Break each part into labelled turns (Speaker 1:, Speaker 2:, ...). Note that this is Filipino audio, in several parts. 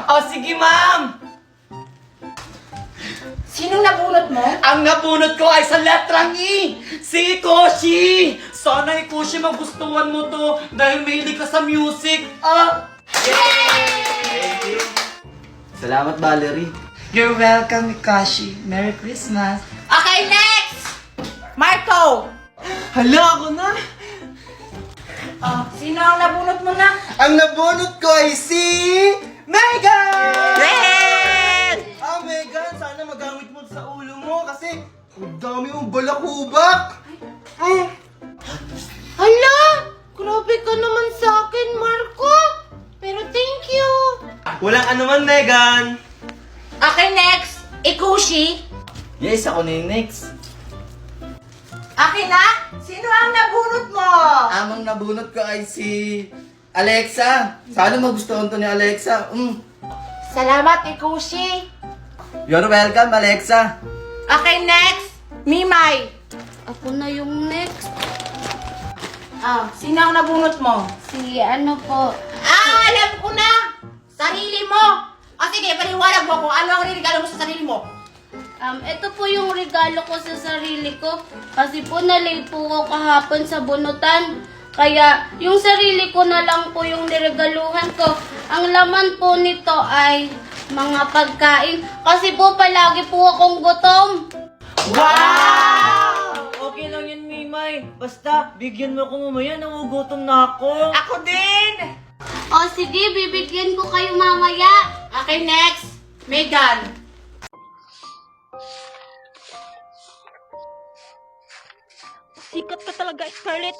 Speaker 1: O, sige, ma'am!
Speaker 2: Sinong nabunot mo?
Speaker 1: Ang nabunot ko ay sa letrang E! Si Koshi! Sana Koshi magustuhan mo to dahil mahilig ka sa music. Yay!
Speaker 3: Salamat, Valerie.
Speaker 1: You're welcome, Koshi. Merry Christmas.
Speaker 2: Okay, next! Marco!
Speaker 1: Hala, ako na!
Speaker 2: Sino ang nabunot mo na?
Speaker 3: Ang nabunot ko ay si...
Speaker 1: Megan!
Speaker 3: Megan, sana magamit mo sa ulo mo kasi ang dami mong balakubak.
Speaker 2: Hala! Grabe ka naman sa akin, Marco! Pero thank you!
Speaker 3: Walang anuman, Megan.
Speaker 2: Okay, next! Ikushi!
Speaker 3: Yes, ako na yung next.
Speaker 2: Akin na? Sino ang nabunot mo?
Speaker 3: Amang nabunot ko ay si... Alexa. Sana magustuhan to ni Alexa.
Speaker 2: Salamat, Ikushi!
Speaker 3: You're welcome, Alexa.
Speaker 2: Okay, next! Mimay!
Speaker 4: Ako na yung next.
Speaker 2: Sino ang nabunot mo?
Speaker 4: Si ano po.
Speaker 2: Alam ko na! Sarili mo! Sige, paliwanag mo kung ano ang regalo mo sa sarili mo.
Speaker 4: Ito po yung regalo ko sa sarili ko. Kasi po na-late po ako kahapon sa bunutan. Kaya yung sarili ko na lang po yung niregaluhan ko. Ang laman po nito ay mga pagkain. Kasi po palagi po akong gutom.
Speaker 1: Wow! Okay lang yan, Mimay. Basta, bigyan mo ako mamaya, nagugutom na ako.
Speaker 2: Ako din!
Speaker 4: O sige, bibigyan ko kayo mamaya.
Speaker 2: Okay, next! Megan!
Speaker 5: Sikat ka talaga, Scarlett.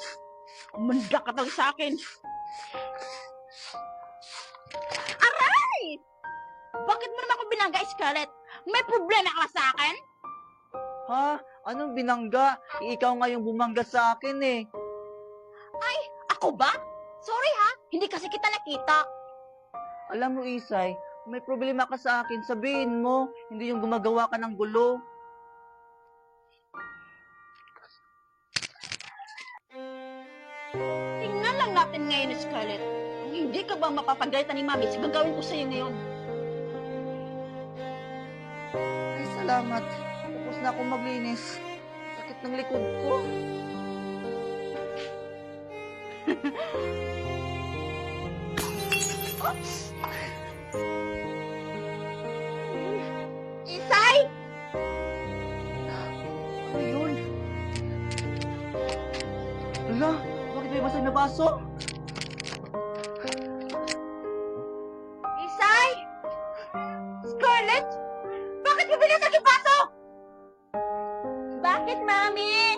Speaker 5: Umanda ka talaga sa akin. Aray! Bakit mo naman ako binangga, Scarlett? May problema ka sa akin?
Speaker 1: Ha? Anong binangga? Ikaw nga yung bumangga sa akin eh.
Speaker 5: Ay, ako ba? Sorry ha, hindi kasi kita nakita.
Speaker 1: Alam mo, Isay, may problema ka sa akin. Sabihin mo, hindi yung gumagawa ka ng gulo.
Speaker 5: Tingnan lang natin ngayon, Scarlett. Kung hindi ka ba mapapagalitan ni Mami sa gagawin ko sa'yo ngayon.
Speaker 1: Ay, salamat. Tapos na akong maglinis. Sakit ng likod ko.
Speaker 5: Oops! Isay!
Speaker 1: Ano yun? Ala, bakit may basag na baso?
Speaker 5: Isay! Scarlett! Bakit mo binasag yung baso? Bakit, Mami?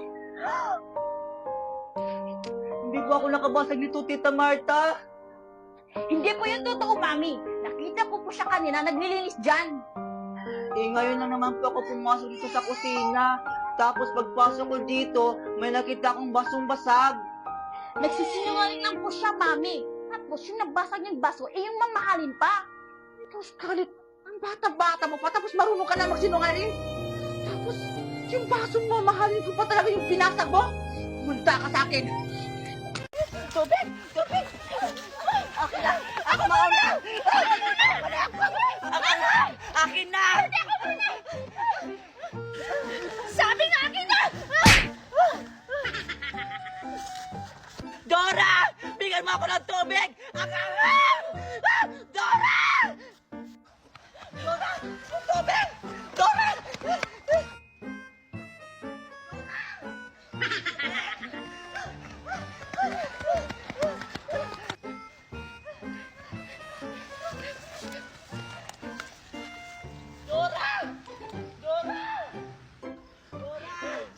Speaker 1: Hindi po ako nakabasag nito, Tita Marta.
Speaker 5: Hindi po yung totoo, Mami. Nakita ko po siya kanina, naglilinis dyan.
Speaker 1: Eh, ngayon lang naman po ako pumasok dito sa kusina. Tapos pagpasok ko dito, may nakita akong basong basag.
Speaker 5: Nagsisinungaling lang po siya, Mami. Tapos yung nabasag niyang baso, yung mamahalin pa. Ito, Scarlett, ang bata-bata mo pa, tapos marunong ka na magsinungaling. Tapos, yung basong mamahalin ko pa talaga yung pinasag mo. Munta ka sa akin. Tubig! Tubig! Akin na! Ako mauna!
Speaker 1: Akin na!
Speaker 5: Sabi nga akin na!
Speaker 1: Dora! Bigyan mo ako ng tubig! Dora! Dora! Tubig! Dora!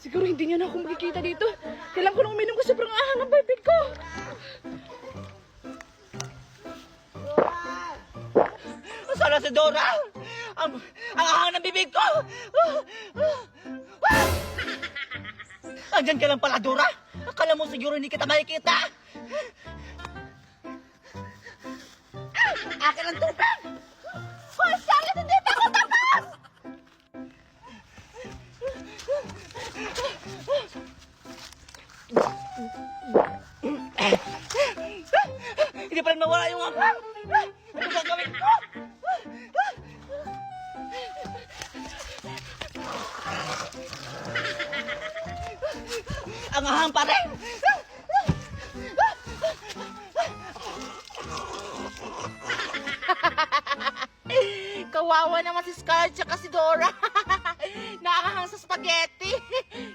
Speaker 5: Siguro hindi niya na ako makikita dito. Kailangan ko lang uminom kasi sobrang ahang ang bibig ko.
Speaker 1: Sana si Dora! Ang ahang ng bibig ko! Andyan ka lang pala, Dora! Akala mo siguro hindi kita makikita!
Speaker 5: Akin ang tubig! Hoy, Scarlett, hindi pa ako tapos!
Speaker 1: Hindi pa rin mawala yung ahang! Ano gagawin ko?
Speaker 6: Angahan pa rin!
Speaker 5: Kawawa naman si Scarlett tsaka si Dora. Nakakahang sa spaghetti.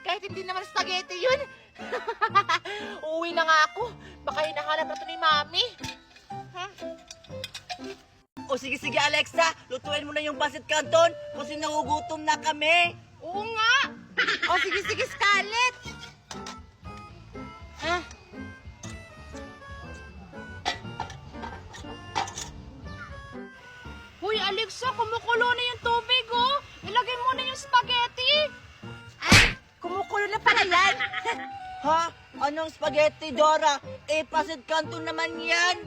Speaker 5: Kahit hindi naman spaghetti yun. Uuwi na nga ako. Baka hinahanap na to ni Mami.
Speaker 6: O sige Alexa, lutuin mo na yung pancit canton kasi nangugutom na kami.
Speaker 5: Oo nga. O sige Scarlett.
Speaker 4: Hoy, Alexa, kumukulo na yung tubig, oh. Ilagay mo na yung spaghetti.
Speaker 5: Ay, kumukulo na pala yan.
Speaker 6: Ha? Anong spaghetti, Dora? Pancit canton naman yan.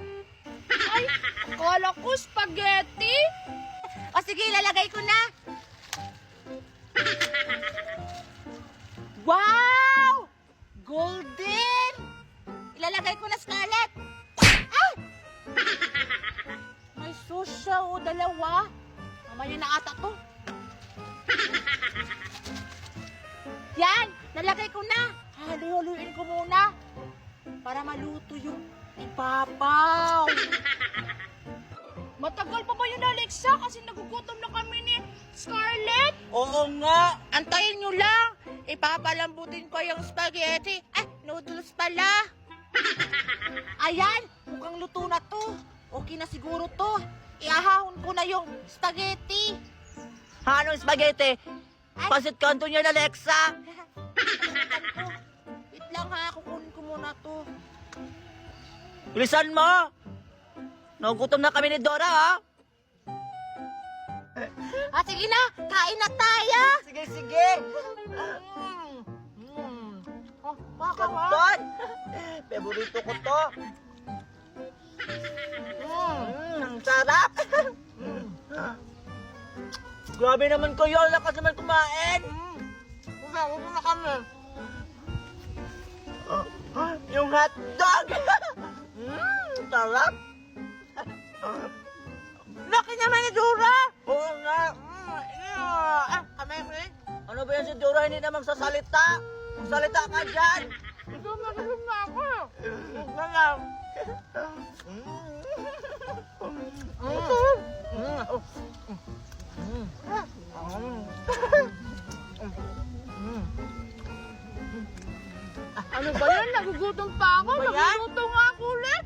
Speaker 4: Ay, akala ko spaghetti.
Speaker 5: O sige, ilalagay ko na. Wow! Golden! Ilalagay ko na, Scarlett. Ah! May sauce siya, o dalawa. Mamaya na ata to. Yan! Nalagay ko na. Haluin ko muna. Para maluto yung ipapaw.
Speaker 4: Matagal pa ba yun, Alexa? Kasi nagugutom na kami ni Scarlett.
Speaker 6: Oo nga.
Speaker 5: Antayin nyo lang. Ipapalambutin ko yung spaghetti. Ay, noodles pala. Ayan, mukhang luto na to. Okay na siguro to. Iahahon ko na yung spaghetti.
Speaker 6: Ha, anong spaghetti? Pancit canton yan, Alexa.
Speaker 5: Wait lang ha, kukunin ko muna to.
Speaker 6: Bilisan mo. Nagugutom na kami ni Dora, ha?
Speaker 5: Sige na, kain na tayo.
Speaker 6: Sige.
Speaker 5: Oh, baka ba?
Speaker 6: Canton. Paborito ko to. Ang sarap. Grabe naman kayo, lakas naman kumain.
Speaker 5: Huwag na kami.
Speaker 6: Yung hotdog. Sarap.
Speaker 5: Laki naman ni Dora.
Speaker 6: Oo nga.
Speaker 5: Kami, friend.
Speaker 6: Ano ba yan si Dora? Hindi na magsasalita. Magsalita ka dyan.
Speaker 5: Ito, magaling na ako. Huwag na lang.
Speaker 4: Ano ba yan? Nagugutom pa ako.
Speaker 6: Ano ba yan?
Speaker 4: Nagugutom nga ako ulit.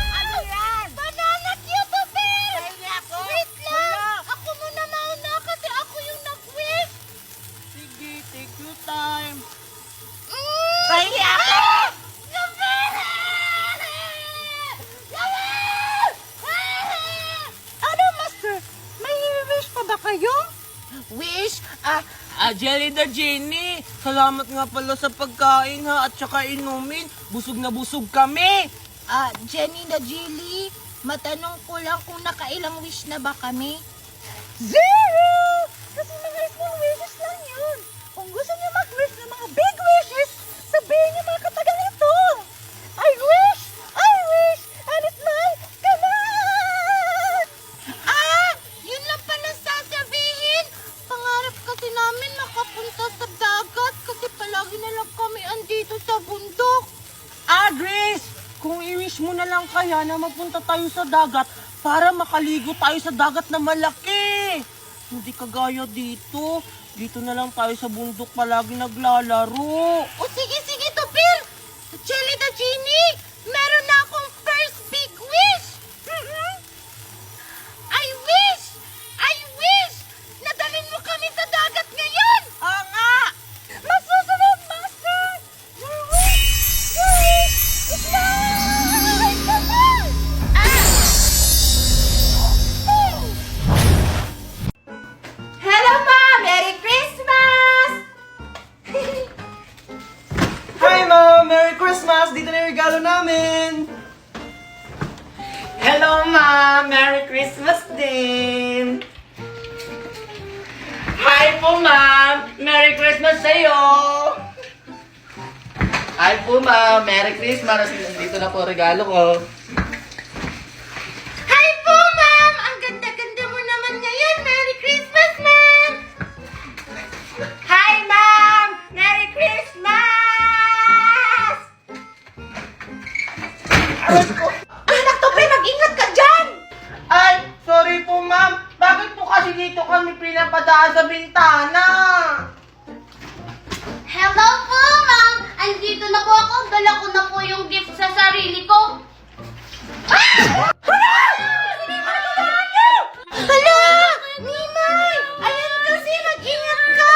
Speaker 5: Ano yan?
Speaker 4: Banana cutie!
Speaker 5: Kaya ako.
Speaker 4: Wait lang! Ako muna mauna kasi ako yung nag-wish.
Speaker 6: Sige, take your time.
Speaker 5: Kaya ako. Ano, Master? May wish pa ba kayo? Wish?
Speaker 6: Jelly the Genie, salamat nga pala sa pagkain ha at saka inumin. Busog na busog kami.
Speaker 5: Jenny the Jilly, matanong ko lang kung nakailang wish na ba kami? 0! Kasi mga small wishes lang yun. Kung gusto niyo mag-wish ng mga big wishes, sabihin niyo mga katagang ito. I wish, and it's my command! Yun lang pala sasabihin. Pangarap kasi namin makapunta sa dagat kasi palagi na lang kami andito sa bundok.
Speaker 6: Grace, kung i-wish mo na lang kaya na magpunta tayo sa dagat para makaligo tayo sa dagat na malaki. Hindi kagaya dito. Dito na lang tayo sa bundok palagi naglalaro.
Speaker 5: O sige, Tupil! Jelly the Genie! Meron na akong first big wish! I wish! Nadalhin mo kami sa dagat ngayon!
Speaker 6: Oo nga!
Speaker 5: Masusunod, Master! Your wish is my command! Hello, Ma! Merry Christmas!
Speaker 3: Hi, Mom! Merry Christmas! Dito na yung regalo namin!
Speaker 1: Hello, Ma! Merry Christmas din! Hi po, Ma'am! Merry Christmas sa'yo!
Speaker 3: Hi po, Ma'am! Merry Christmas! Dito na po ang regalo ko.
Speaker 5: Hi po, Ma'am! Ang ganda-ganda mo naman ngayon! Merry Christmas, Ma'am!
Speaker 6: dumadaan sa bintana.
Speaker 4: Hello po, ma'am! Andito na po ako. Dala ko na po yung gift sa sarili ko.
Speaker 2: Hala! Nimay! Ayan kasi, mag-ingat ka!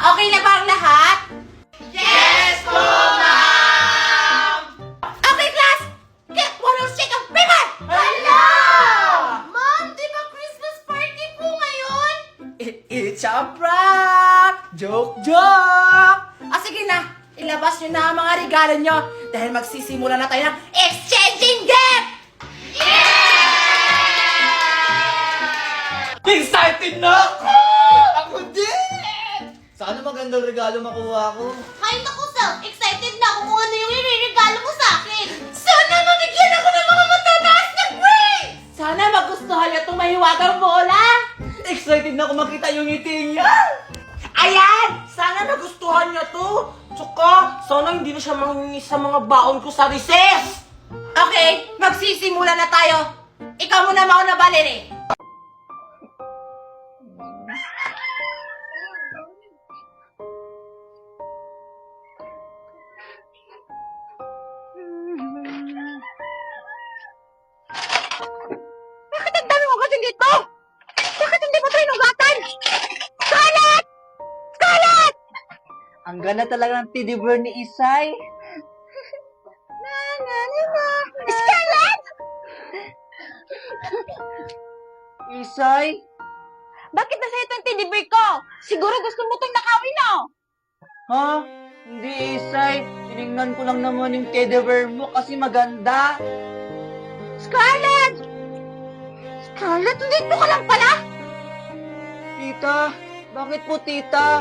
Speaker 2: Okay na ba ang lahat?
Speaker 1: Yes po, ma'am!
Speaker 2: Okay, class! Get one of shake of paper!
Speaker 1: Hala!
Speaker 2: Ma'am, di ba Christmas party po ngayon?
Speaker 1: It's a prank! Joke, joke!
Speaker 2: Sige na, ilabas nyo na ang mga regalo nyo dahil magsisimula na tayo ng exchanging gift!
Speaker 1: Excited na ako!
Speaker 3: Ako din! Sana magandang regalo makuha ko.
Speaker 4: Ay, naku, Sal. Excited na ako kung ano yung iririgalo mo sa akin.
Speaker 2: Sana mabigyan ako ng mga matataas na grades! Sana magustuhan nyo itong mahiwagang bola!
Speaker 1: Excited na ako makita yung ngiti niya!
Speaker 6: Ayan! Sana nagustuhan niya to. Tsaka, sana hindi na siya manghingi sa mga baon ko sa recess.
Speaker 2: Okay, magsisimula na tayo. Ikaw muna mauna, Valerie. Bakit ang dami mo kasi dito? Bakit hindi mo ito inugatan? Scarlett! Scarlett!
Speaker 6: Ang ganda talaga ng teddy bear ni Isay.
Speaker 2: Scarlett!
Speaker 6: Isay?
Speaker 5: Bakit nasa itong teddy bear ko? Siguro gusto mo itong nakawin, no?
Speaker 6: Ha? Hindi, Isay. Tinignan ko lang naman yung teddy bear mo kasi maganda.
Speaker 5: Scarlett! Scarlett, nandito ka lang pala?
Speaker 6: Tita, bakit po tita?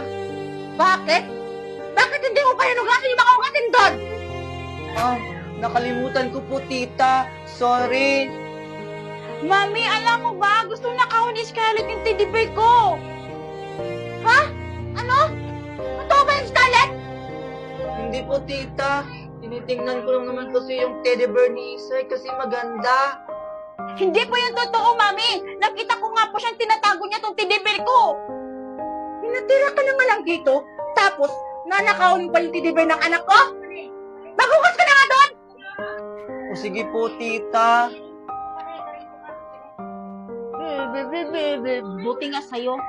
Speaker 5: Bakit? Bakit hindi mo pa hinugasan yung mga ugatin doon?
Speaker 6: Ah, nakalimutan ko po tita. Sorry.
Speaker 5: Mami, alam mo ba? Gusto nakawin ni Scarlett yung teddy bear ko. Ha? Ano? Totoo ba yung Scarlett?
Speaker 6: Hindi po tita. Tinitingnan ko lang naman kasi yung teddy bear ni Isay kasi maganda.
Speaker 5: Hindi po yung totoo, Mami. Nakita ko nga po siyang tinatago niya tong teddy bear ko. Pinatira ka na nga lang dito, tapos nanakawin pa yung teddy bear ng anak ko? Maghugas ka na nga doon!
Speaker 6: O sige po tita.
Speaker 5: Buti nga sa'yo.